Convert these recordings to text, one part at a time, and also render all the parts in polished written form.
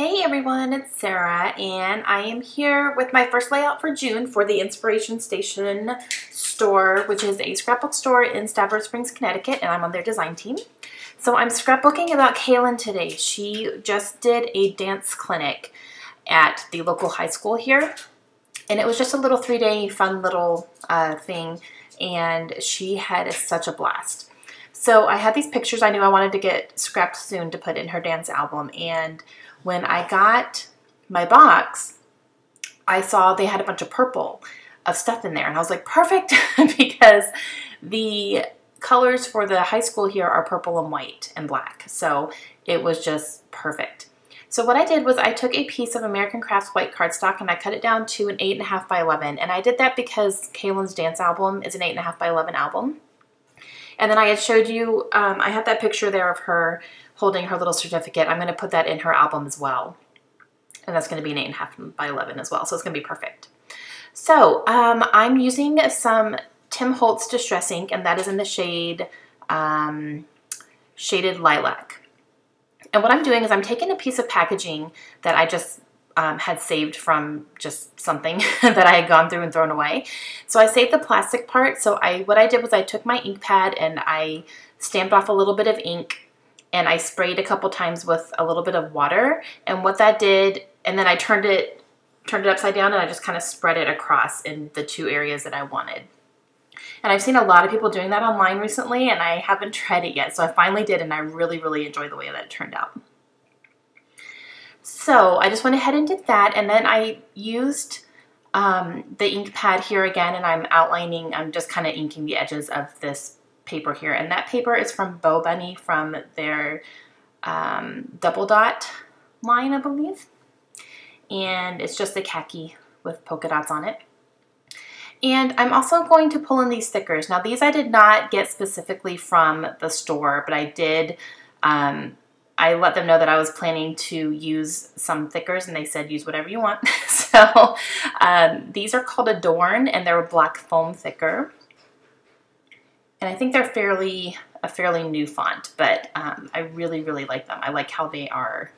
Hey everyone, it's Sarah, and I am here with my first layout for June for the Inspiration Station store, which is a scrapbook store in Stafford Springs, Connecticut, and I'm on their design team. So I'm scrapbooking about Kaylin today. She just did a dance clinic at the local high school here, and it was just a little 3-day fun little thing, and she had such a blast. So I had these pictures I knew I wanted to get scrapped soon to put in her dance album, and when I got my box, I saw they had a bunch of purple of stuff in there, and I was like, perfect, because the colors for the high school here are purple and white and black, so it was just perfect. So what I did was I took a piece of American Crafts white cardstock and I cut it down to an 8.5 by 11, and I did that because Kaylin's dance album is an 8.5 by 11 album. And then I had showed you, I have that picture there of her holding her little certificate. I'm going to put that in her album as well. And that's going to be an 8.5 by 11 as well, so it's going to be perfect. So I'm using some Tim Holtz Distress ink, and that is in the shade Shaded Lilac. And what I'm doing is I'm taking a piece of packaging that I just had saved from just something that I had gone through and thrown away. So I saved the plastic part. So what I did was I took my ink pad and I stamped off a little bit of ink, and I sprayed a couple times with a little bit of water. And what that did, and then I turned it upside down, and I just kind of spread it across in the two areas that I wanted. And I've seen a lot of people doing that online recently, and I haven't tried it yet. So I finally did, and I really, really enjoyed the way that it turned out. So I just went ahead and did that, and then I used the ink pad here again, and I'm just kind of inking the edges of this paper here. And that paper is from Bo Bunny from their double dot line, I believe. And it's just a khaki with polka dots on it. And I'm also going to pull in these stickers. Now these I did not get specifically from the store, but I did, I let them know that I was planning to use some thickers, and they said use whatever you want. So these are called Adorn, and they're a black foam thicker. And I think they're a fairly new font, but I really, really like them. I like how they are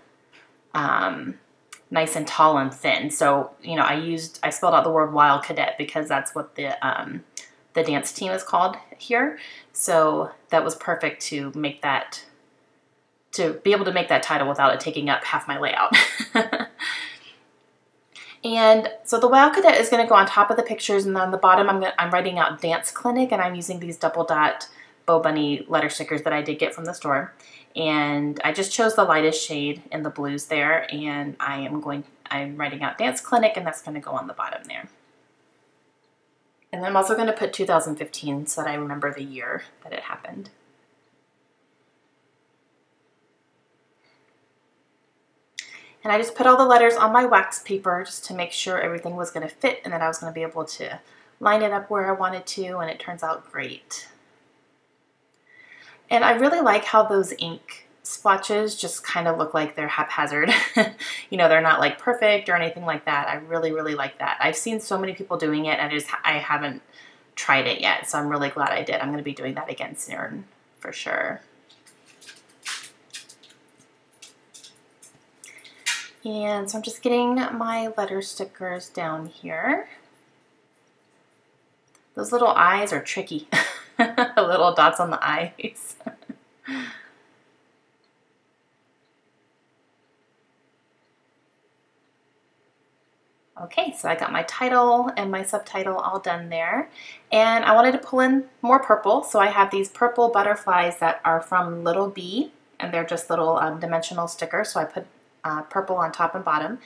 nice and tall and thin. So, you know, I spelled out the word Wildcadette because that's what the dance team is called here. So that was perfect to make that, to be able to make that title without it taking up half my layout. And so the Wildcadette is going to go on top of the pictures, and on the bottom I'm writing out Dance Clinic, and I'm using these double dot Bo Bunny letter stickers that I did get from the store. And I just chose the lightest shade in the blues there, and I'm writing out Dance Clinic, and that's going to go on the bottom there. And I'm also going to put 2015 so that I remember the year that it happened. And I just put all the letters on my wax paper just to make sure everything was going to fit, and that I was going to be able to line it up where I wanted to, and it turns out great. And I really like how those ink splotches just kind of look like they're haphazard. You know, they're not like perfect or anything like that. I really, really like that. I've seen so many people doing it, and I haven't tried it yet, so I'm really glad I did. I'm going to be doing that again soon for sure. And so I'm just getting my letter stickers down here. Those little eyes are tricky. Little dots on the eyes. Okay, so I got my title and my subtitle all done there. And I wanted to pull in more purple, so I have these purple butterflies that are from Little Bee, and they're just little dimensional stickers, so I put purple on top and bottom.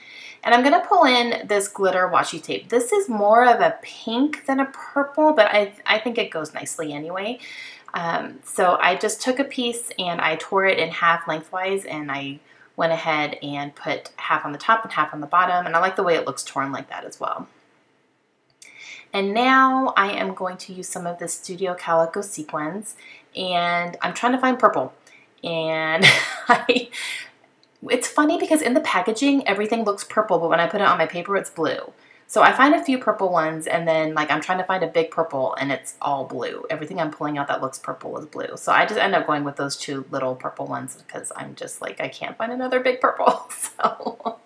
And I'm going to pull in this glitter washi tape. This is more of a pink than a purple, but I think it goes nicely anyway. So I just took a piece and I tore it in half lengthwise, and I went ahead and put half on the top and half on the bottom, and I like the way it looks torn like that as well. And now I am going to use some of this Studio Calico sequins, and I'm trying to find purple. And it's funny because in the packaging everything looks purple, but when I put it on my paper it's blue. So I find a few purple ones, and then like I'm trying to find a big purple and it's all blue. Everything I'm pulling out that looks purple is blue. So I just end up going with those 2 little purple ones because I'm just like, I can't find another big purple. So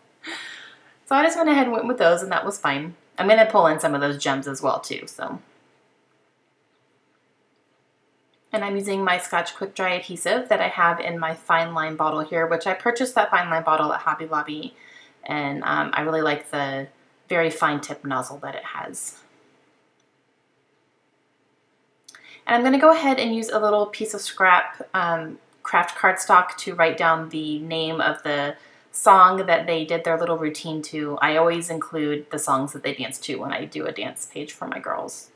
I just went ahead and went with those, and that was fine. I'm going to pull in some of those gems as well too. And I'm using my Scotch Quick Dry adhesive that I have in my fine line bottle here, which I purchased that fine line bottle at Hobby Lobby. And I really like the very fine tip nozzle that it has. And I'm going to go ahead and use a little piece of scrap craft cardstock to write down the name of the song that they did their little routine to. I always include the songs that they dance to when I do a dance page for my girls.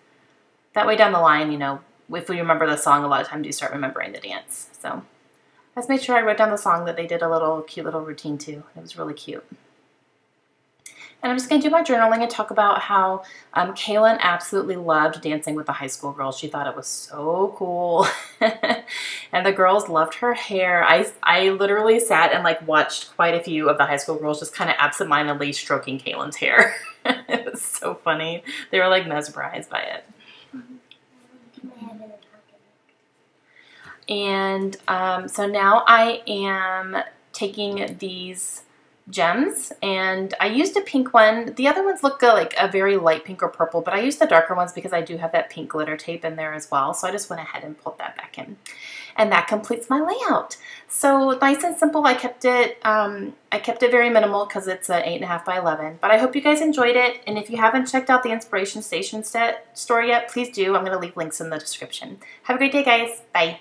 That way down the line, you know, if we remember the song, a lot of times you start remembering the dance. So let's make sure I wrote down the song that they did a little cute little routine to. It was really cute. And I'm just going to do my journaling and talk about how Kaylin absolutely loved dancing with the high school girls. She thought it was so cool. And the girls loved her hair. I literally sat and like watched quite a few of the high school girls just kind of absentmindedly stroking Kaylin's hair. It was so funny. They were like mesmerized by it. And so now I am taking these gems, and I used a pink one. The other ones look like a very light pink or purple, but I used the darker ones because I do have that pink glitter tape in there as well. So I just went ahead and pulled that back in. And that completes my layout. So nice and simple. I kept it very minimal because it's an 8.5 by 11. But I hope you guys enjoyed it. And if you haven't checked out the Inspiration Station store yet, please do. I'm going to leave links in the description. Have a great day, guys. Bye.